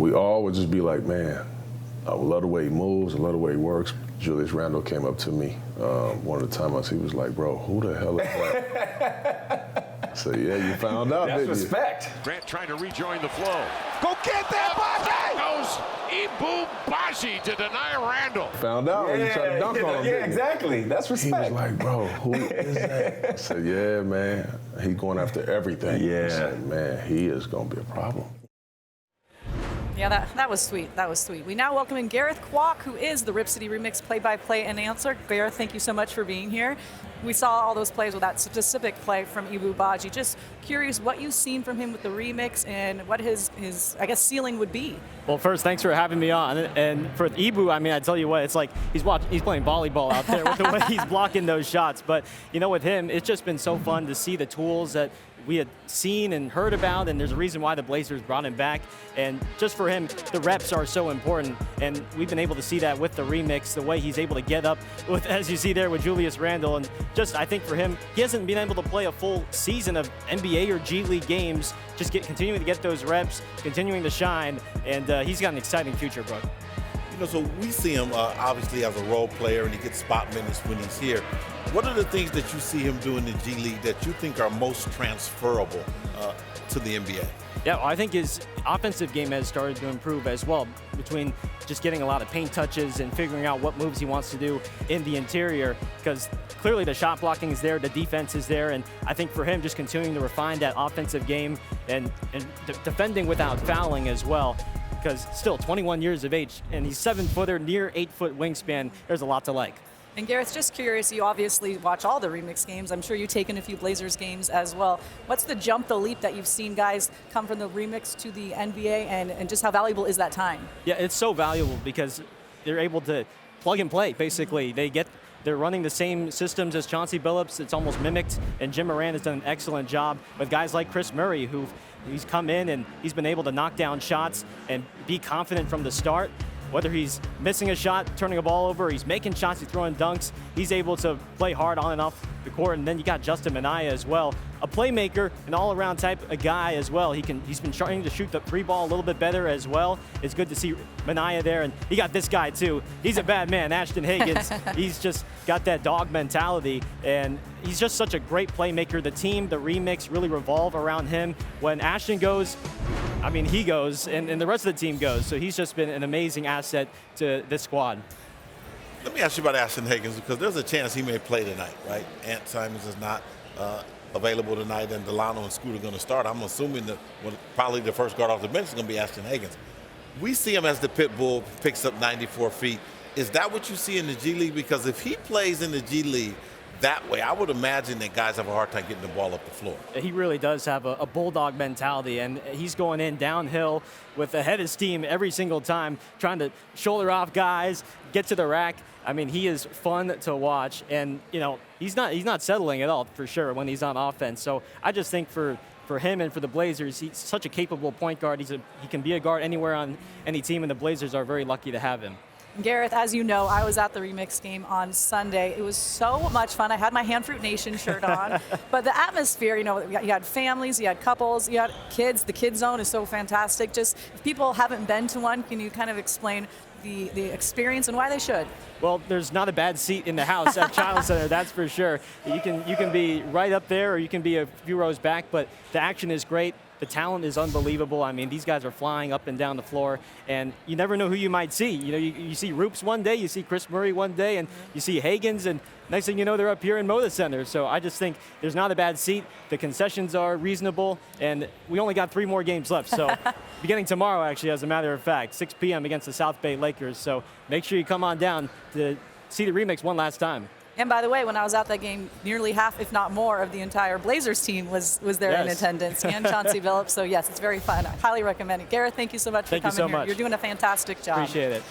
we all would just be like, man, I love the way he moves, I love the way he works. Julius Randle came up to me one of the times. He was like, bro, who the hell is that? I said, yeah, you found out, That's didn't you? respect. Grant trying to rejoin the flow. Go get that, Badji! Goes Ibou Badji to deny Randle. Found out when you tried to dunk on him. Yeah, didn't you? exactly. That's He respect. was like, bro, who is that? I said, yeah, man, he going after everything. Yeah. I said, man, he is going to be a problem. Yeah, that was sweet. That was sweet. We now welcome in Gareth Kwok, who is the Rip City Remix play-by-play announcer. Gareth, thank you so much for being here. We saw all those plays with that specific play from Ibou Badji. Just curious what you've seen from him with the remix and what his I guess, ceiling would be. Well, first, thanks for having me on. And for Ibou, I mean, I tell you what, it's like he's playing volleyball out there with the way he's blocking those shots. But, you know, with him, it's just been so fun to see the tools that we had seen and heard about, and there's a reason why the Blazers brought him back. And just for him, the reps are so important, and we've been able to see that with the remix, the way he's able to get up, with, as you see there with Julius Randle. And just, I think for him, he hasn't been able to play a full season of NBA or G League games, just continuing to get those reps, continuing to shine, and he's got an exciting future, Brooke. You know, so we see him obviously as a role player, and he gets spot minutes when he's here. What are the things that you see him do in the G League that you think are most transferable to the NBA? Yeah, well, I think his offensive game has started to improve as well, between just getting a lot of paint touches and figuring out what moves he wants to do in the interior, because clearly the shot blocking is there, the defense is there, and I think for him just continuing to refine that offensive game and defending without fouling as well, because still 21 years of age, and he's 7-footer, near 8-foot wingspan. There's a lot to like. And Gareth, just curious, you obviously watch all the remix games. I'm sure you've taken a few Blazers games as well. What's the jump, the leap that you've seen guys come from the remix to the NBA, and just how valuable is that time? Yeah, it's so valuable because they're able to plug and play, basically. They're running the same systems as Chauncey Billups. It's almost mimicked, and Jim Moran has done an excellent job with guys like Chris Murray, he's come in and he's been able to knock down shots and be confident from the start. Whether he's missing a shot, turning a ball over, he's making shots, he's throwing dunks, he's able to play hard on and off the court. And then you got Justin Minaya as well, a playmaker, an all-around type of guy as well. He's been trying to shoot the three ball a little bit better as well. It's good to see Minaya there, and he got this guy too. He's a bad man, Ashton Hagans. He's just got that dog mentality, and he's just such a great playmaker. The team, the remix really revolve around him. When Ashton goes, I mean, he goes, and the rest of the team goes. So he's just been an amazing asset to this squad. Let me ask you about Ashton Hagans, because there's a chance he may play tonight, right? Ant Simons is not available tonight, and Delano and Scoot are going to start. I'm assuming that probably the first guard off the bench is going to be Ashton Hagans. We see him as the pit bull, picks up 94 feet. Is that what you see in the G League? Because if he plays in the G League that way, I would imagine that guys have a hard time getting the ball up the floor. He really does have a bulldog mentality, and he's going in downhill with the head of steam every single time, trying to shoulder off guys, get to the rack. I mean, he is fun to watch, and you know, he's not settling at all, for sure, when he's on offense. So I just think for him and for the Blazers, he's such a capable point guard. He can be a guard anywhere on any team, and the Blazers are very lucky to have him. Gareth, as you know, I was at the remix game on Sunday. It was so much fun. I had my Hand Fruit Nation shirt on. But the atmosphere, you know, you had families, you had couples, you had kids. The Kid Zone is so fantastic. Just, if people haven't been to one, can you kind of explain the experience and why they should? Well, there's not a bad seat in the house at Chiles Center, that's for sure. You can be right up there, or you can be a few rows back, but the action is great. The talent is unbelievable. I mean, these guys are flying up and down the floor, and you never know who you might see. You know, you see Roops one day, you see Chris Murray one day, and you see Hagans, and next thing you know, they're up here in Moda Center. So I just think there's not a bad seat. The concessions are reasonable, and we only got 3 more games left. So beginning tomorrow, actually, as a matter of fact, 6 p.m. against the South Bay Lakers. So make sure you come on down to see the remix one last time. And by the way, when I was at that game, nearly half, if not more, of the entire Blazers team was there in attendance, and Chauncey Billups. So yes, it's very fun. I highly recommend it. Gareth, thank you so much for coming here. Thank you so much. You're doing a fantastic job. Appreciate it.